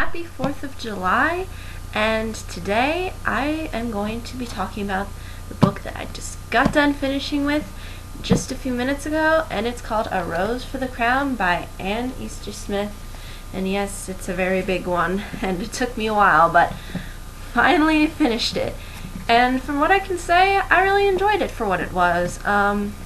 happy 4th of July, and today I am going to be talking about the book that I just got done finishing with just a few minutes ago, and it's called A Rose for the Crown by Anne Easter Smith. And yes, it's a very big one, and it took me a while, but finally finished it. And from what I can say, I really enjoyed it for what it was.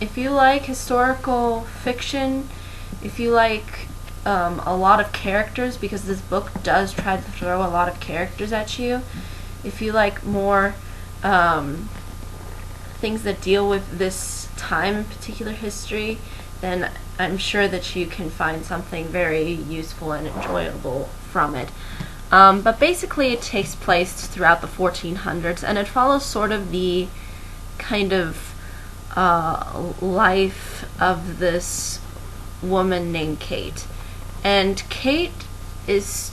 If you like historical fiction, if you like a lot of characters, because this book does try to throw a lot of characters at you, if you like more things that deal with this time in particular history, then I'm sure that you can find something very useful and enjoyable from it. But basically it takes place throughout the 1400s, and it follows sort of the kind of life of this woman named Kate. And Kate is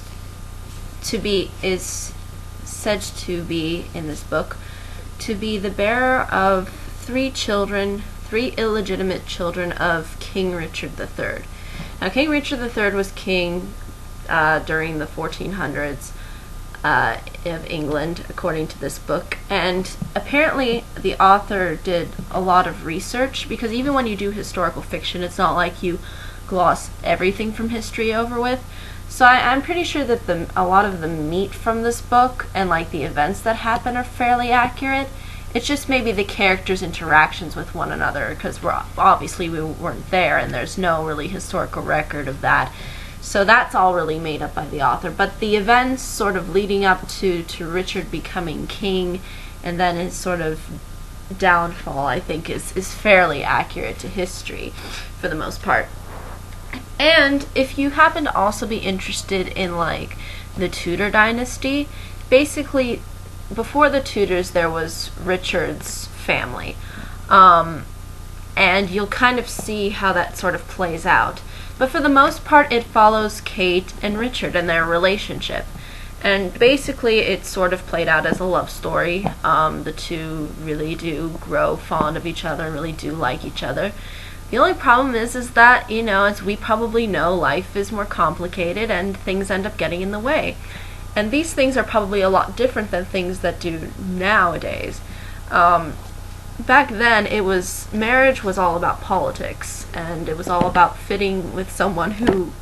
said to be, in this book, to be the bearer of three illegitimate children of King Richard III. Now, King Richard III was king during the 1400s of England, according to this book, and apparently the author did a lot of research, because even when you do historical fiction, it's not like you gloss everything from history over with. So I'm pretty sure that a lot of the meat from this book and like the events that happen are fairly accurate. It's just maybe the characters' interactions with one another, because we weren't there, and there's no really historical record of that. So that's all really made up by the author. But the events sort of leading up to Richard becoming king, and then his sort of downfall, I think is fairly accurate to history for the most part. And if you happen to also be interested in like the Tudor dynasty, basically before the Tudors there was Richard's family, and you'll kind of see how that sort of plays out. But for the most part it follows Kate and Richard and their relationship, and basically it's sort of played out as a love story. The two really do grow fond of each other and really do like each other. The only problem is that, as we probably know, life is more complicated and things end up getting in the way. And these things are probably a lot different than things that do nowadays. Back then, marriage was all about politics, and it was all about fitting with someone who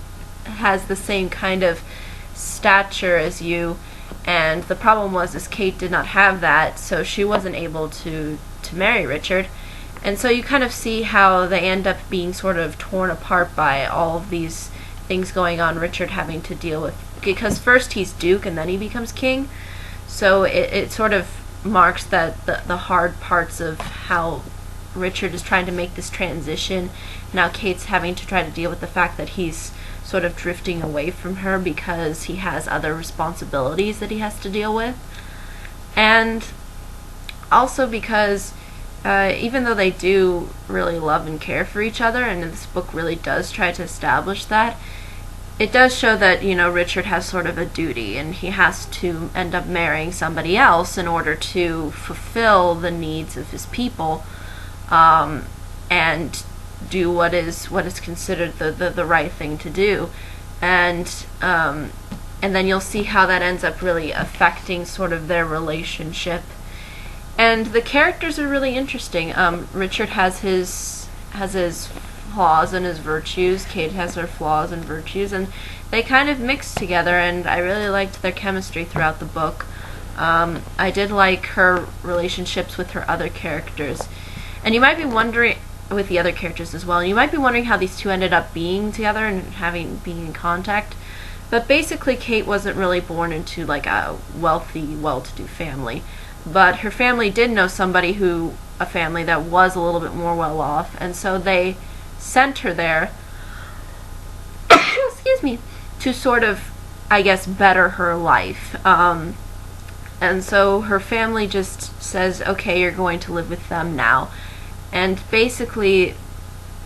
has the same kind of stature as you. And the problem is Kate did not have that, so she wasn't able to marry Richard. And so you kind of see how they end up being sort of torn apart by all of these things going on, Richard having to deal with, because first he's Duke and then he becomes king. So it sort of marks that the hard parts of how Richard is trying to make this transition. Now Kate's having to try to deal with the fact that he's sort of drifting away from her because he has other responsibilities that he has to deal with. And also because even though they do really love and care for each other, and this book really does try to establish that, it does show that, Richard has sort of a duty, and he has to end up marrying somebody else in order to fulfill the needs of his people, and do what is considered the right thing to do. And then you'll see how that ends up really affecting sort of their relationship. And the characters are really interesting. Richard has his flaws and his virtues. Kate has her flaws and virtues, and they kind of mix together, and I really liked their chemistry throughout the book. I did like her relationships with her other characters. And you might be wondering, with the other characters as well, and you might be wondering how these two ended up being together and being in contact. But basically Kate wasn't really born into like a wealthy, well-to-do family. But her family did know a family that was a little bit more well off, and so they sent her there excuse me, to sort of, I guess, better her life. And so her family just says, okay, you're going to live with them now. And basically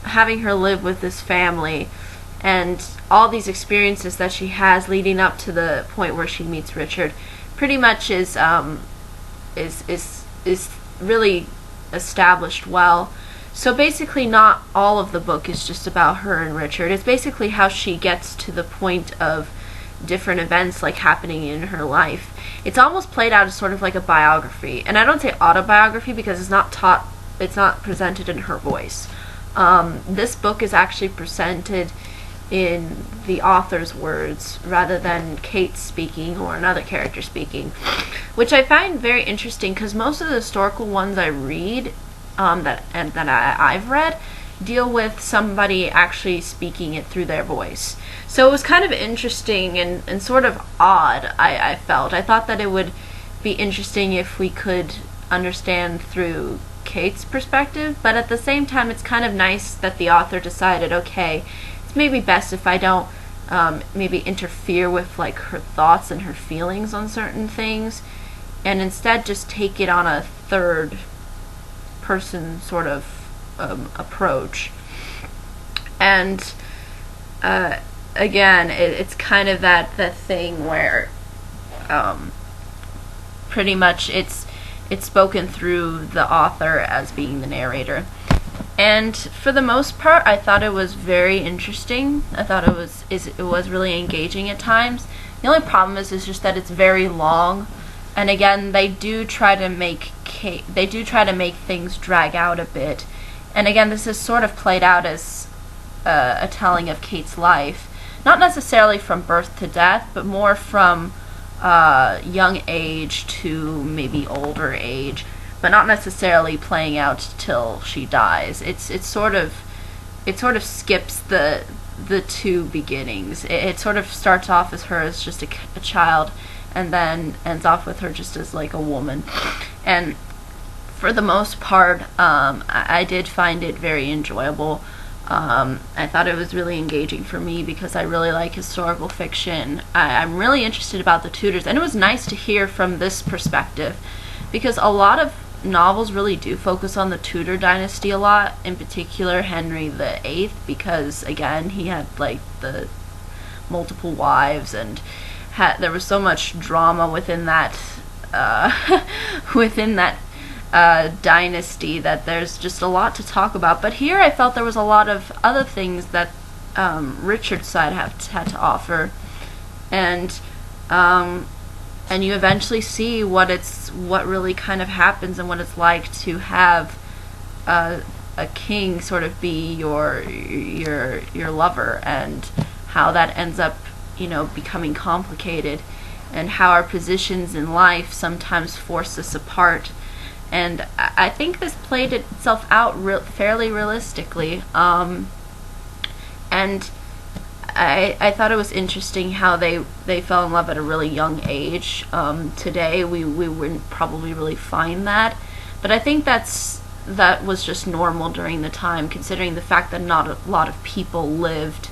having her live with this family and all these experiences that she has leading up to the point where she meets Richard pretty much is really established well. So basically not all of the book is just about her and Richard. It's basically how she gets to the point of different events like happening in her life. It's almost played out as sort of like a biography, and I don't say autobiography because it's not presented in her voice. This book is actually presented in the author's words rather than Kate speaking or another character speaking, which I find very interesting because most of the historical ones I read I've read deal with somebody actually speaking it through their voice. So it was kind of interesting and sort of odd, I felt. I thought that it would be interesting if we could understand through Kate's perspective, but at the same time it's kind of nice that the author decided, okay, it's maybe best if I don't maybe interfere with like her thoughts and her feelings on certain things, and instead just take it on a third person sort of approach. And again, it's kind of that thing where pretty much it's spoken through the author as being the narrator. And for the most part, I thought it was very interesting. I thought it was really engaging at times. The only problem is just that it's very long, and again, they do try to make things drag out a bit. And again, this is sort of played out as a telling of Kate's life, not necessarily from birth to death, but more from young age to maybe older age, but not necessarily playing out till she dies. It sort of skips the two beginnings. It sort of starts off as her as just a child, and then ends off with her just as like a woman. And for the most part, I did find it very enjoyable. I thought it was really engaging for me because I really like historical fiction. I'm really interested about the Tudors, and it was nice to hear from this perspective because a lot of novels really do focus on the Tudor dynasty a lot, in particular Henry VIII, because again, he had like the multiple wives, and there was so much drama within that dynasty that there's just a lot to talk about. But here I felt there was a lot of other things that Richard's side had to offer, and you eventually see what really kind of happens and what it's like to have a king sort of be your lover, and how that ends up becoming complicated, and how our positions in life sometimes force us apart. And I think this played itself out fairly realistically. And I thought it was interesting how they fell in love at a really young age. Today we wouldn't probably really find that, but I think that was just normal during the time, considering the fact that not a lot of people lived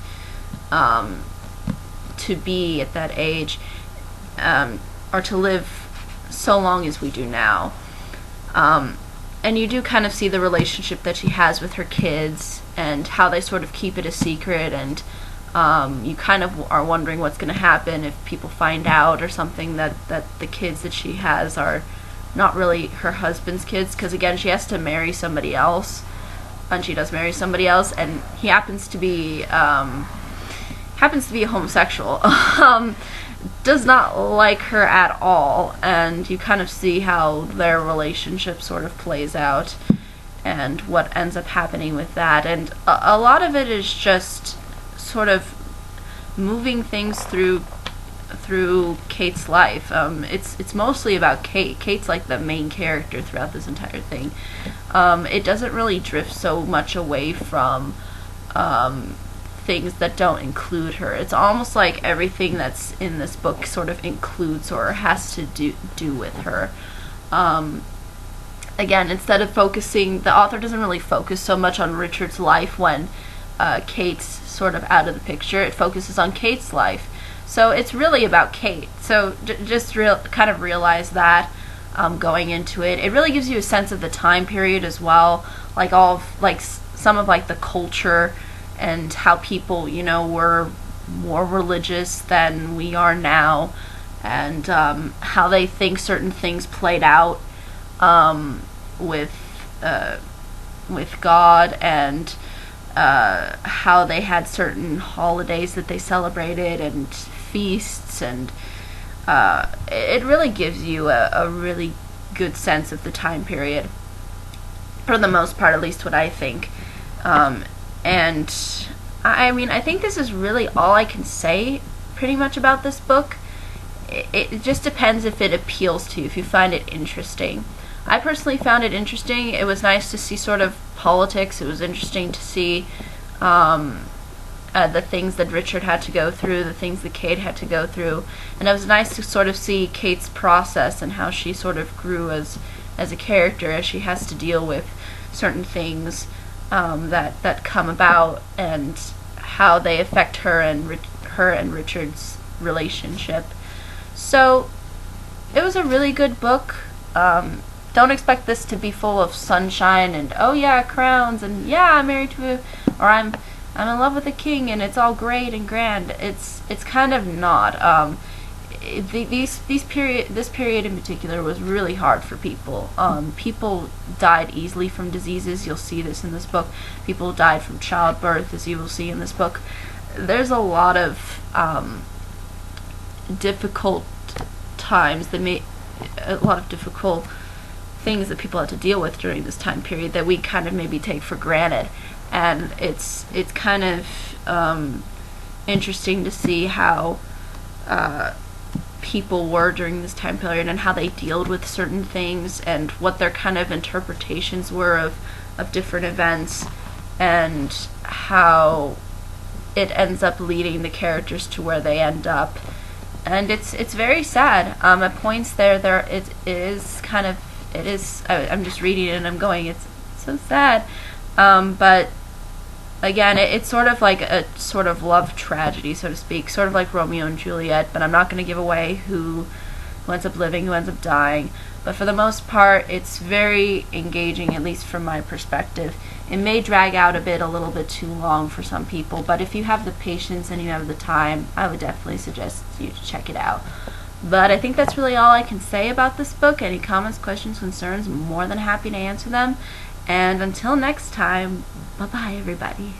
to be at that age, or to live so long as we do now. And you do kind of see the relationship that she has with her kids and how they sort of keep it a secret, and you kind of are wondering what's going to happen if people find out or something that the kids that she has are not really her husband's kids, because again, she has to marry somebody else, and she does marry somebody else, and he happens to be a homosexual. Does not like her at all, and you kind of see how their relationship sort of plays out and what ends up happening with that. And a lot of it is just sort of moving things through Kate's life. It's mostly about Kate. Kate's like the main character throughout this entire thing. It doesn't really drift so much away from things that don't include her. It's almost like everything that's in this book sort of includes or has to do with her. Again, instead of focusing, the author doesn't really focus so much on Richard's life when Kate's sort of out of the picture. It focuses on Kate's life. So it's really about Kate. So just kind of realize that going into it. It really gives you a sense of the time period as well, like some of like the culture and how people, were more religious than we are now, and how they think certain things played out with God, and how they had certain holidays that they celebrated, and feasts, and it really gives you a really good sense of the time period, for the most part, at least what I think. And I mean, I think this is really all I can say pretty much about this book. It just depends if it appeals to you, if you find it interesting. I personally found it interesting. It was nice to see sort of politics. It was interesting to see the things that Richard had to go through, the things that Kate had to go through. And it was nice to sort of see Kate's process and how she sort of grew as a character, as she has to deal with certain things that come about, and how they affect her and Richard's relationship. So it was a really good book. Don't expect this to be full of sunshine and oh yeah, crowns, and yeah, I'm married to or I'm in love with a king and it's all great and grand. It's kind of not. This period in particular was really hard for people. People died easily from diseases. You'll see this in this book. People died from childbirth, as you will see in this book. There's a lot of difficult times a lot of difficult things that people had to deal with during this time period that we kind of maybe take for granted. And it's kind of interesting to see how people were during this time period and how they dealt with certain things and what their kind of interpretations were of different events, and how it ends up leading the characters to where they end up. And it's very sad. At points it is kind of, I'm just reading it and I'm going, it's so sad. But again, it's sort of like a sort of love tragedy, so to speak, sort of like Romeo and Juliet, but I'm not going to give away who ends up living, who ends up dying. But for the most part, it's very engaging, at least from my perspective. It may drag out a little bit too long for some people, but if you have the patience and you have the time, I would definitely suggest you to check it out. But I think that's really all I can say about this book. Any comments, questions, concerns, I'm more than happy to answer them. And until next time, bye-bye, everybody.